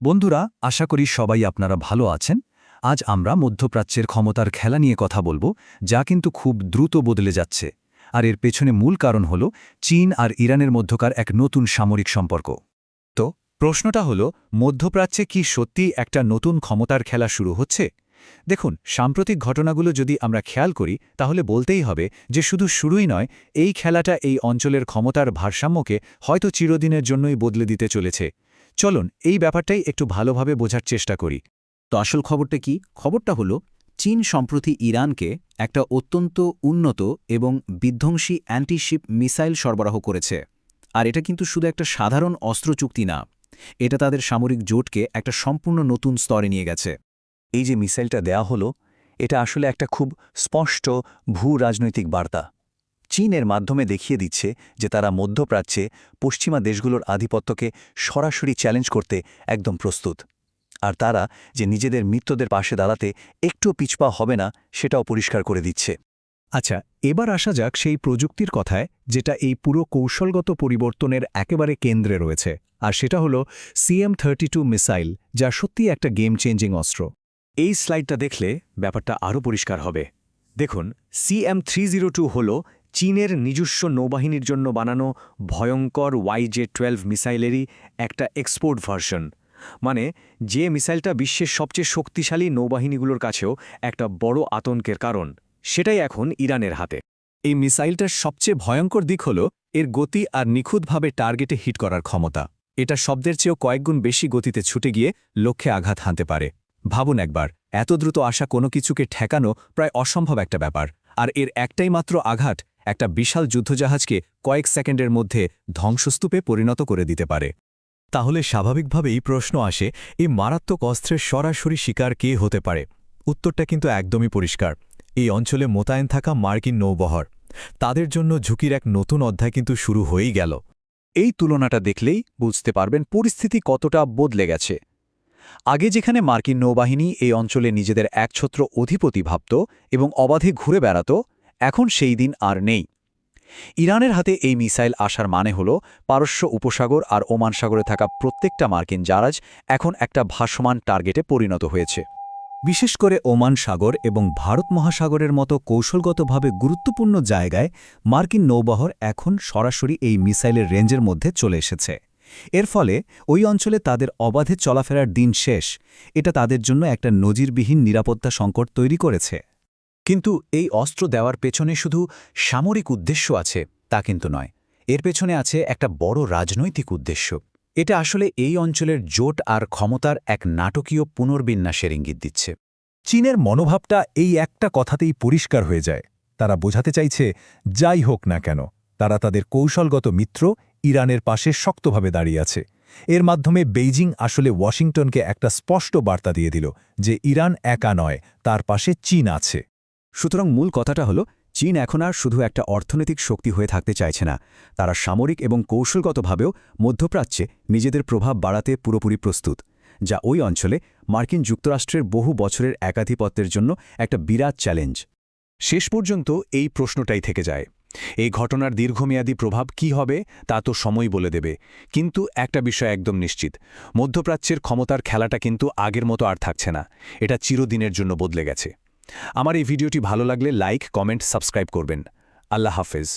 বন্ধুরা, আশা করি সবাই আপনারা ভালো আছেন। আজ আমরা মধ্যপ্রাচ্যের ক্ষমতার খেলা নিয়ে কথা বলবো, যা কিন্তু খুব দ্রুত বদলে যাচ্ছে। আর এর পেছনে মূল কারণ হল চীন আর ইরানের মধ্যকার এক নতুন সামরিক সম্পর্ক। তো প্রশ্নটা হলো, মধ্যপ্রাচ্যে কি সত্যি একটা নতুন ক্ষমতার খেলা শুরু হচ্ছে? দেখুন, সাম্প্রতিক ঘটনাগুলো যদি আমরা খেয়াল করি তাহলে বলতেই হবে যে শুধু শুরুই নয়, এই খেলাটা এই অঞ্চলের ক্ষমতার ভারসাম্যকে হয়তো চিরদিনের জন্যই বদলে দিতে চলেছে। চলুন এই ব্যাপারটাই একটু ভালোভাবে বোঝার চেষ্টা করি। তো আসল খবরটা কি? খবরটা হলো, চীন সম্প্রতি ইরানকে একটা অত্যন্ত উন্নত এবং বিধ্বংসী অ্যান্টিশিপ মিসাইল সরবরাহ করেছে। আর এটা কিন্তু শুধু একটা সাধারণ অস্ত্র চুক্তি না, এটা তাদের সামরিক জোটকে একটা সম্পূর্ণ নতুন স্তরে নিয়ে গেছে। এই যে মিসাইলটা দেয়া হলো, এটা আসলে একটা খুব স্পষ্ট ভূ-রাজনৈতিক বার্তা। চীন এর মাধ্যমে দেখিয়ে দিচ্ছে যে তারা মধ্যপ্রাচ্যে পশ্চিমা দেশগুলোর আধিপত্যকে সরাসরি চ্যালেঞ্জ করতে একদম প্রস্তুত। আর তারা যে নিজেদের মিত্রদের পাশে দাঁড়াতে একটুও পিছপা হবে না, সেটাও পরিষ্কার করে দিচ্ছে। আচ্ছা, এবার আসা যাক সেই প্রযুক্তির কথায়, যেটা এই পুরো কৌশলগত পরিবর্তনের একেবারে কেন্দ্রে রয়েছে। আর সেটা হলো CM-32 মিসাইল, যা সত্যিই একটা গেম চেঞ্জিং অস্ত্র। এই স্লাইডটা দেখলে ব্যাপারটা আরও পরিষ্কার হবে। দেখুন, CM-302 হল চীনের নিজস্ব নৌবাহিনীর জন্য বানানো ভয়ঙ্কর YJ-12 মিসাইলেরই একটা এক্সপোর্ট ভার্সন। মানে, যে মিসাইলটা বিশ্বের সবচেয়ে শক্তিশালী নৌবাহিনীগুলোর কাছেও একটা বড় আতঙ্কের কারণ, সেটাই এখন ইরানের হাতে। এই মিসাইলটার সবচেয়ে ভয়ঙ্কর দিক হল এর গতি আর নিখুঁতভাবে টার্গেটে হিট করার ক্ষমতা। এটা শব্দের চেয়েও কয়েকগুণ বেশি গতিতে ছুটে গিয়ে লক্ষ্যে আঘাত হানতে পারে। ভাবুন একবার, এত দ্রুত আসা কোনো কিছুকে ঠেকানো প্রায় অসম্ভব একটা ব্যাপার। আর এর একটাই মাত্র আঘাত একটা বিশাল যুদ্ধজাহাজকে কয়েক সেকেন্ডের মধ্যে ধ্বংসস্তূপে পরিণত করে দিতে পারে। তাহলে স্বাভাবিকভাবেই প্রশ্ন আসে, এই মারাত্মক অস্ত্রের সরাসরি শিকার কে হতে পারে? উত্তরটা কিন্তু একদমই পরিষ্কার। এই অঞ্চলে মোতায়েন থাকা মার্কিন নৌবহর। তাদের জন্য ঝুঁকির এক নতুন অধ্যায় কিন্তু শুরু হয়েই গেল। এই তুলনাটা দেখলেই বুঝতে পারবেন পরিস্থিতি কতটা বদলে গেছে। আগে যেখানে মার্কিন নৌবাহিনী এই অঞ্চলে নিজেদের একছত্র অধিপতি ভাবত এবং অবাধে ঘুরে বেড়াত, এখন সেই দিন আর নেই। ইরানের হাতে এই মিসাইল আসার মানে হল পারস্য উপসাগর আর ওমান সাগরে থাকা প্রত্যেকটা মার্কিন জাহাজ এখন একটা ভাসমান টার্গেটে পরিণত হয়েছে। বিশেষ করে ওমান সাগর এবং ভারত মহাসাগরের মতো কৌশলগতভাবে গুরুত্বপূর্ণ জায়গায় মার্কিন নৌবহর এখন সরাসরি এই মিসাইলের রেঞ্জের মধ্যে চলে এসেছে। এর ফলে ওই অঞ্চলে তাদের অবাধে চলাফেরার দিন শেষ। এটা তাদের জন্য একটা নজিরবিহীন নিরাপত্তা সংকট তৈরি করেছে। কিন্তু এই অস্ত্র দেওয়ার পেছনে শুধু সামরিক উদ্দেশ্য আছে তা কিন্তু নয়, এর পেছনে আছে একটা বড় রাজনৈতিক উদ্দেশ্য। এটা আসলে এই অঞ্চলের জোট আর ক্ষমতার এক নাটকীয় পুনর্বিন্যাসের ইঙ্গিত দিচ্ছে। চীনের মনোভাবটা এই একটা কথাতেই পরিষ্কার হয়ে যায়। তারা বোঝাতে চাইছে, যাই হোক না কেন, তারা তাদের কৌশলগত মিত্র ইরানের পাশে শক্তভাবে দাঁড়িয়ে আছে। এর মাধ্যমে বেইজিং আসলে ওয়াশিংটনকে একটা স্পষ্ট বার্তা দিয়ে দিল যে ইরান একা নয়, তার পাশে চীন আছে। সুতরাং মূল কথাটা হলো, চীন এখন আর শুধু একটা অর্থনৈতিক শক্তি হয়ে থাকতে চাইছে না, তারা সামরিক এবং কৌশলগতভাবেও মধ্যপ্রাচ্যে নিজেদের প্রভাব বাড়াতে পুরোপুরি প্রস্তুত, যা ওই অঞ্চলে মার্কিন যুক্তরাষ্ট্রের বহু বছরের একাধিপত্যের জন্য একটা বিরাট চ্যালেঞ্জ। শেষ পর্যন্ত এই প্রশ্নটাই থেকে যায়, এই ঘটনার দীর্ঘমেয়াদী প্রভাব কি হবে তা তো সময় বলে দেবে। কিন্তু একটা বিষয় একদম নিশ্চিত, মধ্যপ্রাচ্যের ক্ষমতার খেলাটা কিন্তু আগের মতো আর থাকছে না। এটা চিরদিনের জন্য বদলে গেছে। আমার এই ভিডিওটি ভালো লাগলে লাইক, কমেন্ট, সাবস্ক্রাইব করবেন। আল্লাহ হাফেজ।